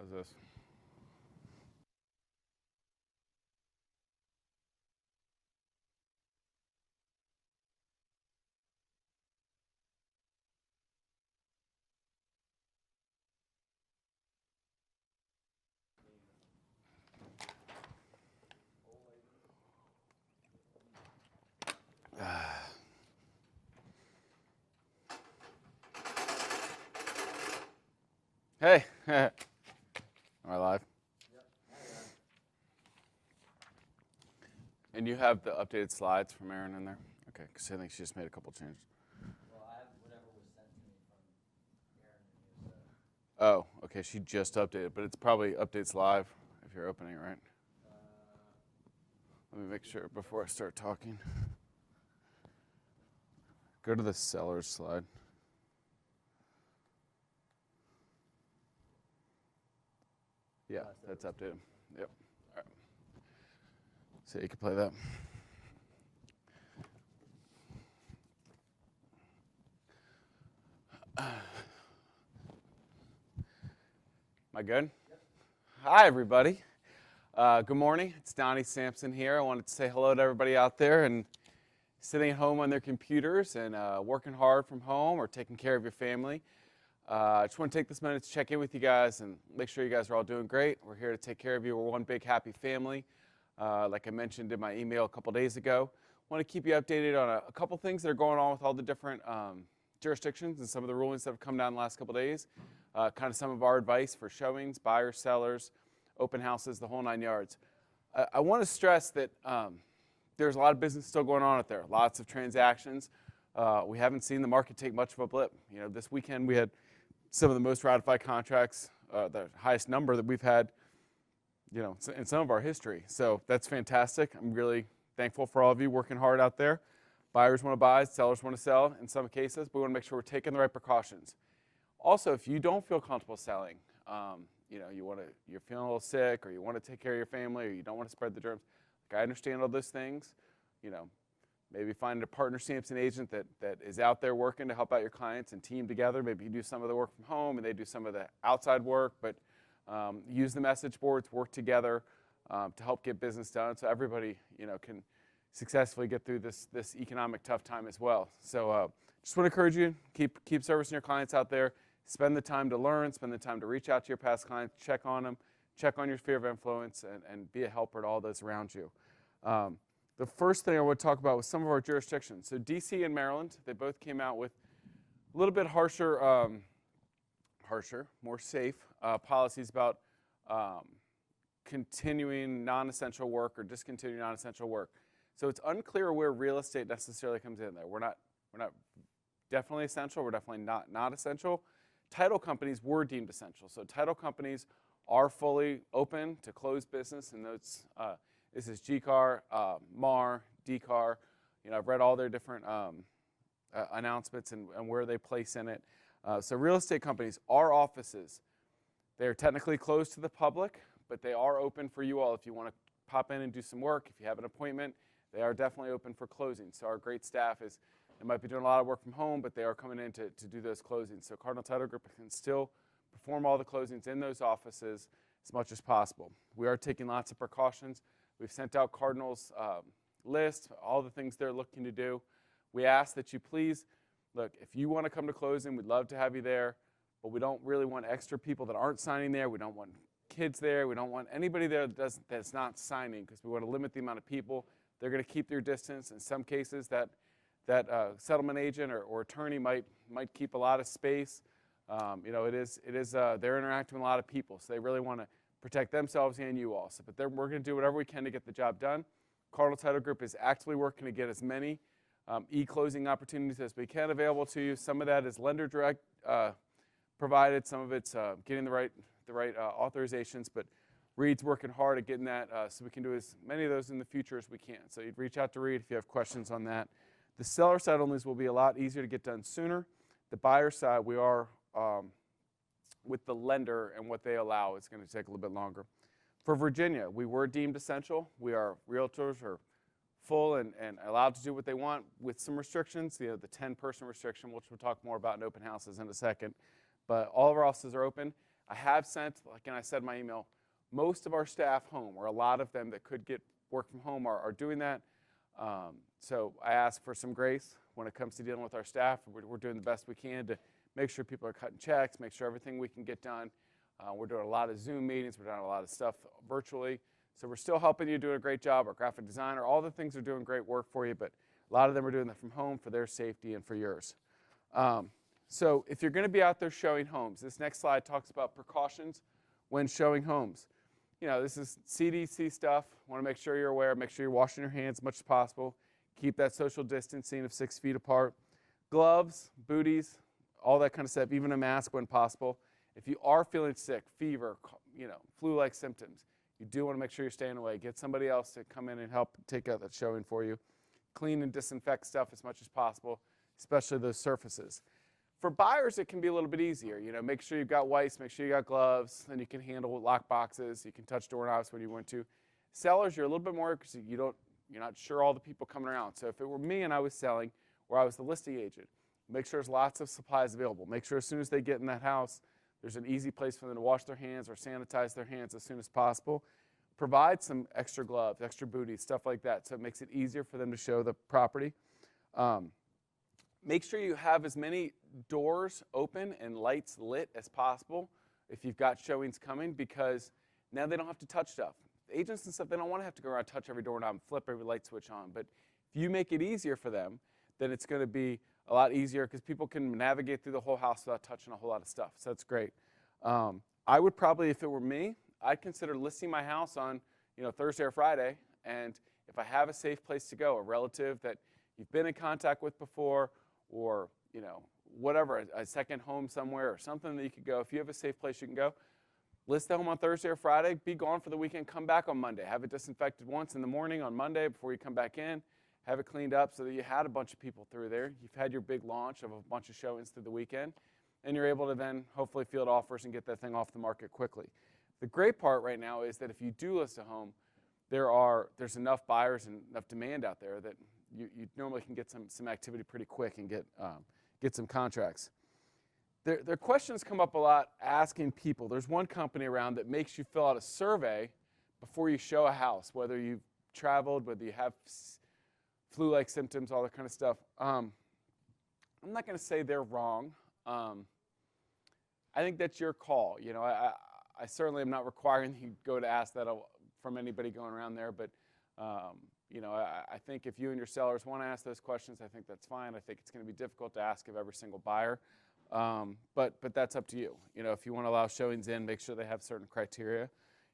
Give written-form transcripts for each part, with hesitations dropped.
How's this? Hey, am I live? And you have the updated slides from Erin in there? Okay, because I think she just made a couple changes. Well, I have whatever was sent to me from Erin and you. Oh, okay, she just updated, but it's probably updates live if you're opening it, right? Let me make sure before I start talking. Go to the sellers slide. Yeah, that's updated. Yep. All right. So you can play that. Am I good? Yep. Hi, everybody. Good morning. It's Donnie Samson here. I wanted to say hello to everybody out there and sitting at home on their computers and working hard from home or taking care of your family. I just want to take this minute to check in with you guys and make sure you guys are all doing great. We're here to take care of you. We're one big happy family. Like I mentioned in my email a couple days ago, I want to keep you updated on a couple things that are going on with all the different jurisdictions and some of the rulings that have come down the last couple days. Kind of some of our advice for showings, buyers, sellers, open houses, the whole 9 yards. I want to stress that there's a lot of business still going on out there, lots of transactions. We haven't seen the market take much of a blip. You know, this weekend we had some of the most ratified contracts, the highest number that we've had, you know, in some of our history. So that's fantastic. I'm really thankful for all of you working hard out there. Buyers want to buy, sellers want to sell in some cases, but we want to make sure we're taking the right precautions. Also, if you don't feel comfortable selling, you know, you're feeling a little sick, or you want to take care of your family, or you don't want to spread the germs, like, I understand all those things. You know, maybe find a partner Samson agent that is out there working to help out your clients and team together. Maybe you do some of the work from home and they do some of the outside work, but use the message boards, work together to help get business done so everybody, you know, can successfully get through this economic tough time as well. So just want to encourage you, keep servicing your clients out there. Spend the time to learn, spend the time to reach out to your past clients, check on them, check on your sphere of influence, and be a helper to all those around you. The first thing I want to talk about was some of our jurisdictions. So DC and Maryland, they both came out with a little bit harsher, more safe policies about continuing non-essential work or discontinuing non-essential work. So it's unclear where real estate necessarily comes in there. We're not definitely essential. We're definitely not essential. Title companies were deemed essential. So title companies are fully open to close business, and those this is GCAR, MAR, DCAR. You know, I've read all their different announcements and where they place in it. So real estate companies, our offices, they're technically closed to the public, but they are open for you all if you want to pop in and do some work. If you have an appointment, they are definitely open for closing. So our great staff they might be doing a lot of work from home, but they are coming in to do those closings. So Cardinal Title Group can still perform all the closings in those offices as much as possible. We are taking lots of precautions. We've sent out Cardinal's list, all the things they're looking to do. We ask that you please, look, if you want to come to closing, we'd love to have you there, but we don't really want extra people that aren't signing there. We don't want kids there. We don't want anybody there that's not signing, because we want to limit the amount of people. They're going to keep their distance. In some cases, that settlement agent or attorney might keep a lot of space. You know, they're interacting with a lot of people, so they really want to protect themselves and you also. But we're going to do whatever we can to get the job done. Cardinal Title Group is actively working to get as many e-closing opportunities as we can available to you. Some of that is lender direct provided. Some of it's getting the right authorizations. But Reed's working hard at getting that so we can do as many of those in the future as we can. So you'd reach out to Reed if you have questions on that. The seller side onlys will be a lot easier to get done sooner. The buyer side, we are with the lender and what they allow, it's going to take a little bit longer. For Virginia, we were deemed essential. Realtors are full and allowed to do what they want with some restrictions. You know, the 10-person restriction, which we'll talk more about in open houses in a second. But all of our offices are open. I have sent, like I said in my email, most of our staff home, or a lot of them that could get work from home are doing that. So I ask for some grace when it comes to dealing with our staff. We're doing the best we can to make sure people are cutting checks, make sure everything we can get done. We're doing a lot of Zoom meetings. We're doing a lot of stuff virtually. So we're still helping you, doing a great job. Our graphic designer, all the things are doing great work for you, but a lot of them are doing that from home for their safety and for yours. So if you're going to be out there showing homes, this next slide talks about precautions when showing homes. You know, this is CDC stuff. Want to make sure you're aware. Make sure you're washing your hands as much as possible. Keep that social distancing of 6 feet apart. Gloves, booties, all that kind of stuff, even a mask when possible. If you are feeling sick, fever, you know, flu-like symptoms, you do want to make sure you're staying away. Get somebody else to come in and help take out that showing for you. Clean and disinfect stuff as much as possible, especially those surfaces. For buyers, it can be a little bit easier. You know, make sure you've got wipes, make sure you got gloves, then you can handle lock boxes, you can touch doorknobs when you want to. Sellers, you're a little bit more because you're not sure all the people coming around. So if it were me and I was selling, or I was the listing agent, make sure there's lots of supplies available. Make sure as soon as they get in that house, there's an easy place for them to wash their hands or sanitize their hands as soon as possible. Provide some extra gloves, extra booties, stuff like that, so it makes it easier for them to show the property. Make sure you have as many doors open and lights lit as possible if you've got showings coming, because now they don't have to touch stuff. Agents and stuff, they don't want to have to go around and touch every doorknob and flip every light switch on. But if you make it easier for them, then it's going to be a lot easier because people can navigate through the whole house without touching a whole lot of stuff. So that's great. I would probably, if it were me, I'd consider listing my house on, you know, Thursday or Friday. And if I have a safe place to go, a relative that you've been in contact with before, or, you know, whatever, a second home somewhere or something that you could go, if you have a safe place you can go, list the home on Thursday or Friday, be gone for the weekend, come back on Monday. Have it disinfected once in the morning on Monday before you come back in. Have it cleaned up so that you had a bunch of people through there. You've had your big launch of a bunch of showings through the weekend, and you're able to then hopefully field offers and get that thing off the market quickly. The great part right now is that if you do list a home, there's enough buyers and enough demand out there that you normally can get some activity pretty quick and get some contracts. Their questions come up a lot asking people. There's one company around that makes you fill out a survey before you show a house, whether you've traveled, whether you have flu-like symptoms, all that kind of stuff. I'm not going to say they're wrong. I think that's your call. You know, I certainly am not requiring you go to ask that from anybody going around there, but you know, I think if you and your sellers want to ask those questions, I think that's fine. I think it's going to be difficult to ask of every single buyer, but that's up to you. You know, if you want to allow showings in, make sure they have certain criteria.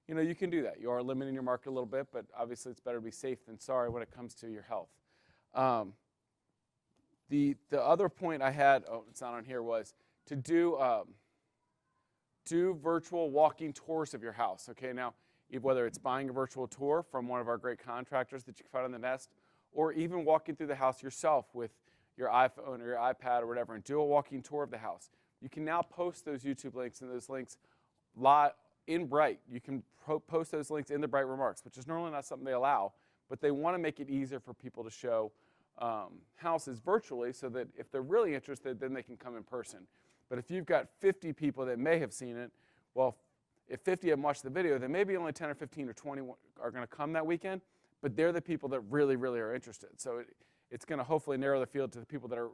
You know, you can do that. You are limiting your market a little bit, but obviously it's better to be safe than sorry when it comes to your health. The other point I had, oh, it's not on here, was to do virtual walking tours of your house. Okay, now, whether it's buying a virtual tour from one of our great contractors that you can find on the Nest, or even walking through the house yourself with your iPhone or your iPad or whatever and do a walking tour of the house. You can now post those YouTube links and those links in Bright. You can post those links in the Bright remarks, which is normally not something they allow, but they want to make it easier for people to show houses virtually so that if they're really interested, then they can come in person. But if you've got 50 people that may have seen it, well, if 50 of them watch the video, then maybe only 10 or 15 or 20 are going to come that weekend, but they're the people that really, really are interested. So it's going to hopefully narrow the field to the people that are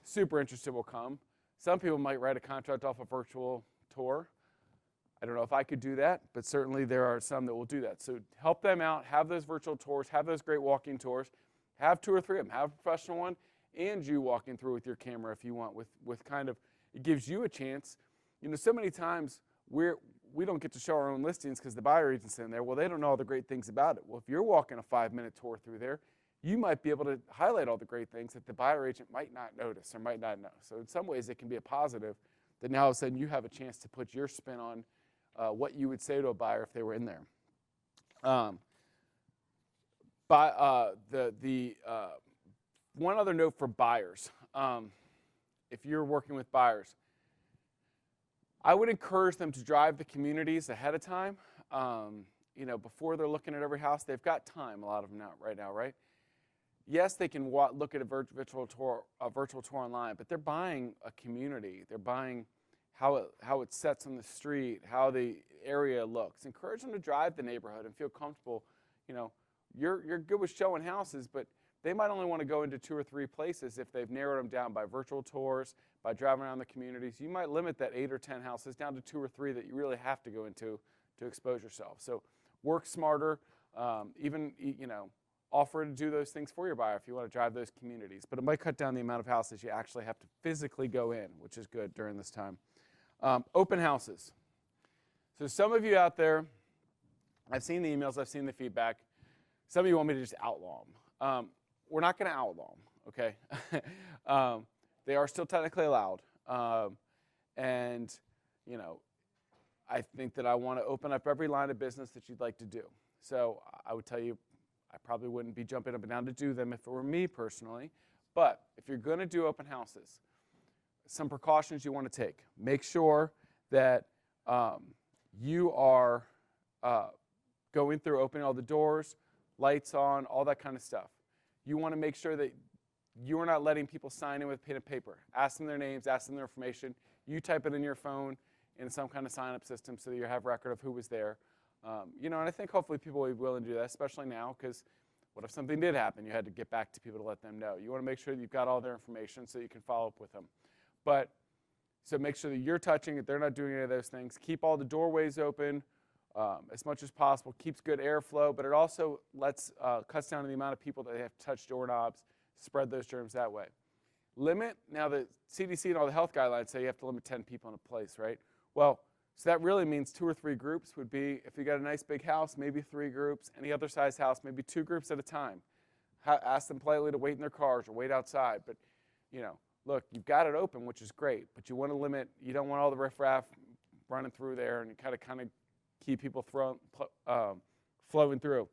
super interested will come. Some people might write a contract off a virtual tour. I don't know if I could do that, but certainly there are some that will do that. So help them out, have those virtual tours, have those great walking tours, have 2 or 3 of them, have a professional one, and you walking through with your camera if you want, with kind of, it gives you a chance. You know, so many times we don't get to show our own listings because the buyer agent's in there. Well, they don't know all the great things about it. Well, if you're walking a 5-minute tour through there, you might be able to highlight all the great things that the buyer agent might not notice or might not know. So in some ways, it can be a positive that now all of a sudden you have a chance to put your spin on what you would say to a buyer if they were in there. One other note for buyers. If you're working with buyers, I would encourage them to drive the communities ahead of time. You know, before they're looking at every house, they've got time. A lot of them right now, right? Yes, they can look at a virtual tour online, but they're buying a community. They're buying how it sets on the street, how the area looks. Encourage them to drive the neighborhood and feel comfortable. You know, you're good with showing houses, but they might only want to go into 2 or 3 places if they've narrowed them down by virtual tours, by driving around the communities. You might limit that 8 or 10 houses down to 2 or 3 that you really have to go into to expose yourself. So work smarter, even, you know, offer to do those things for your buyer if you want to drive those communities. But it might cut down the amount of houses you actually have to physically go in, which is good during this time. Open houses. So some of you out there, I've seen the emails, I've seen the feedback. Some of you want me to just outlaw them. We're not going to outlaw them, okay? They are still technically allowed. And, you know, I think that I want to open up every line of business that you'd like to do. So I would tell you, I probably wouldn't be jumping up and down to do them if it were me personally. But if you're going to do open houses, some precautions you want to take. Make sure that you are going through, opening all the doors, lights on, all that kind of stuff. You want to make sure that you are not letting people sign in with pen and paper. Ask them their names, ask them their information. You type it in your phone in some kind of sign-up system so that you have record of who was there. You know, and I think hopefully people will be willing to do that, especially now, because what if something did happen? You had to get back to people to let them know. You want to make sure that you've got all their information so you can follow up with them. But so make sure that you're touching it, they're not doing any of those things. Keep all the doorways open as much as possible. Keeps good airflow, but it also cuts down on the amount of people that have to touch doorknobs, spread those germs that way. Limit, now the CDC and all the health guidelines say you have to limit 10 people in a place, right? Well, so that really means 2 or 3 groups would be, if you got a nice big house, maybe 3 groups. Any other size house, maybe 2 groups at a time. Ask them politely to wait in their cars or wait outside. But, you know, look, you've got it open, which is great, but you want to limit, you don't want all the riffraff running through there, and you kind of keep people flowing through.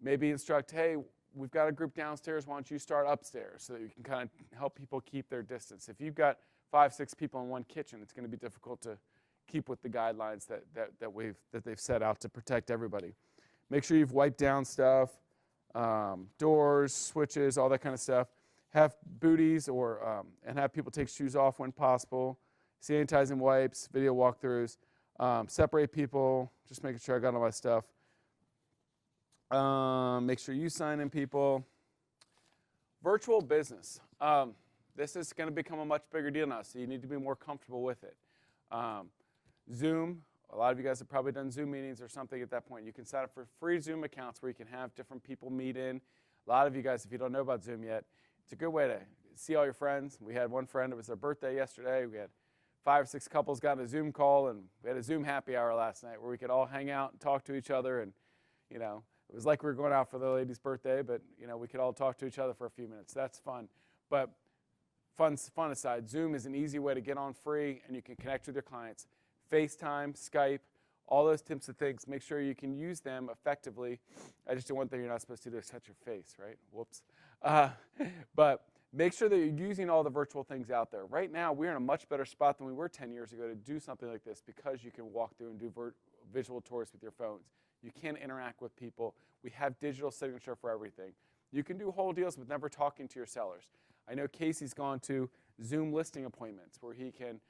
Maybe instruct, hey, we've got a group downstairs, why don't you start upstairs, so that you can kind of help people keep their distance. If you've got 5, 6 people in one kitchen, it's going to be difficult to keep with the guidelines that they've set out to protect everybody. Make sure you've wiped down stuff, doors, switches, all that kind of stuff. Have booties and have people take shoes off when possible. Sanitizing wipes, video walkthroughs. Separate people, just making sure I got all my stuff. Make sure you sign in people. Virtual business. This is going to become a much bigger deal now, so you need to be more comfortable with it. Zoom, a lot of you guys have probably done Zoom meetings or something at that point. You can sign up for free Zoom accounts where you can have different people meet in. A lot of you guys, if you don't know about Zoom yet, it's a good way to see all your friends. We had one friend, it was their birthday yesterday. We had 5 or 6 couples got a Zoom call, and we had a Zoom happy hour last night where we could all hang out and talk to each other. And, you know, it was like we were going out for the lady's birthday, but, you know, we could all talk to each other for a few minutes. That's fun. But fun aside, Zoom is an easy way to get on free, and you can connect with your clients. FaceTime, Skype, all those types of things. Make sure you can use them effectively. I just do one thing you're not supposed to do is touch your face, right? Whoops. But make sure that you're using all the virtual things out there. Right now, we're in a much better spot than we were 10 years ago to do something like this because you can walk through and do visual tours with your phones. You can interact with people. We have digital signature for everything. You can do whole deals with never talking to your sellers. I know Casey's gone to Zoom listing appointments where he can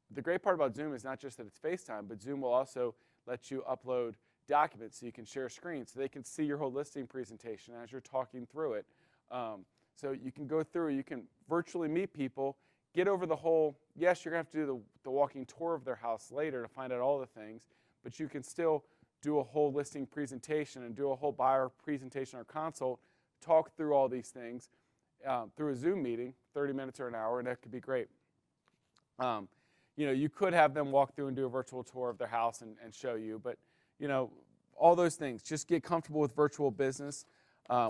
the great part about Zoom is not just that it's FaceTime, but Zoom will also let you upload documents so you can share screens so they can see your whole listing presentation as you're talking through it. So you can go through, you can virtually meet people, get over the whole, yes, you're going to have to do the walking tour of their house later to find out all the things, but you can still do a whole listing presentation and do a whole buyer presentation or consult, talk through all these things through a Zoom meeting, 30 minutes or an hour, and that could be great. You know, you could have them walk through and do a virtual tour of their house and show you, but, you know, all those things. Just get comfortable with virtual business.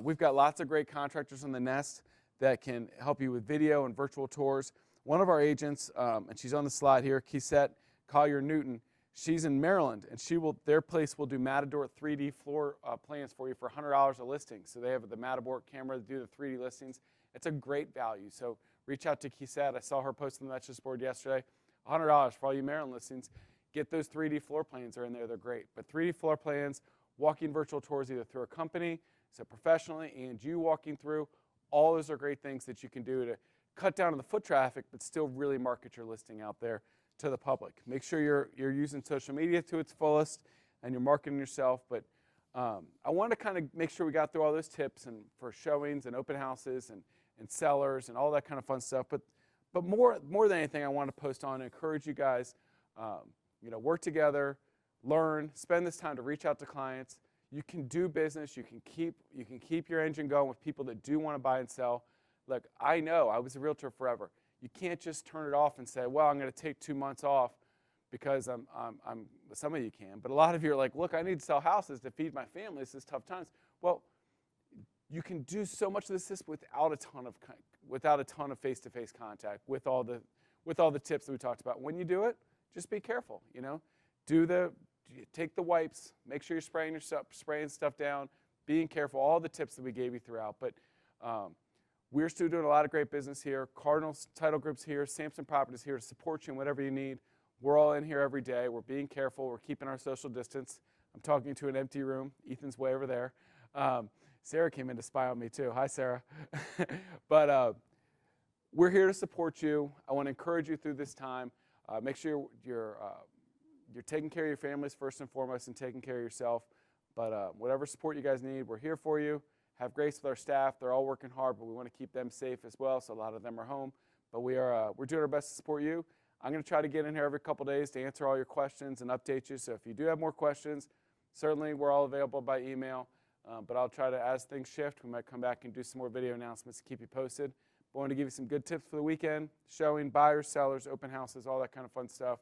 We've got lots of great contractors in the nest that can help you with video and virtual tours. One of our agents, and she's on the slide here, Kisette Collier-Newton, she's in Maryland, and their place will do Matador 3D floor plans for you for $100 a listing. So they have the Matador camera to do the 3D listings. It's a great value. So reach out to Kisette. I saw her post on the message board yesterday. $100 for all you Maryland listings. Get those 3D floor plans are in there. They're great. But 3D floor plans, walking virtual tours either through a company, so professionally, and you walking through, all those are great things that you can do to cut down on the foot traffic, but still really market your listing out there to the public. Make sure you're using social media to its fullest and you're marketing yourself. But I want to kind of make sure we got through all those tips and for showings and open houses and sellers and all that kind of fun stuff. But more than anything, I want to post on and encourage you guys, work together, learn, spend this time to reach out to clients. You can do business. You can keep your engine going with people that do want to buy and sell. Look, I know I was a realtor forever. You can't just turn it off and say, well, I'm going to take 2 months off because some of you can, but a lot of you are like, look, I need to sell houses to feed my family. This is tough times. Well, you can do so much of this without a ton of face-to-face contact with all the tips that we talked about. When you do it, just be careful. Take the wipes, make sure you're spraying stuff down, being careful, all the tips that we gave you throughout. But we're still doing a lot of great business here. Cardinals Title Group's here, Samson Properties here to support you in whatever you need. We're all in here every day. We're being careful. We're keeping our social distance. I'm talking to an empty room. Ethan's way over there. Sarah came in to spy on me too. Hi, Sarah. But we're here to support you. I want to encourage you through this time. Make sure you're taking care of your families first and foremost and taking care of yourself. But whatever support you guys need, we're here for you. Have grace with our staff. They're all working hard, but we want to keep them safe as well, so a lot of them are home. But we're doing our best to support you. I'm going to try to get in here every couple days to answer all your questions and update you. So if you do have more questions, certainly we're all available by email. But I'll try to, as things shift, we might come back and do some more video announcements to keep you posted. But I want to give you some good tips for the weekend, showing buyers, sellers, open houses, all that kind of fun stuff,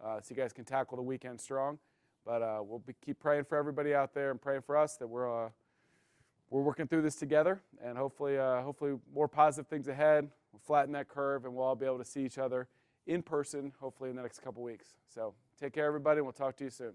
so you guys can tackle the weekend strong. But we'll keep praying for everybody out there and praying for us that we're working through this together, and hopefully more positive things ahead. We'll flatten that curve, and we'll all be able to see each other in person, hopefully in the next couple weeks. So take care, everybody, and we'll talk to you soon.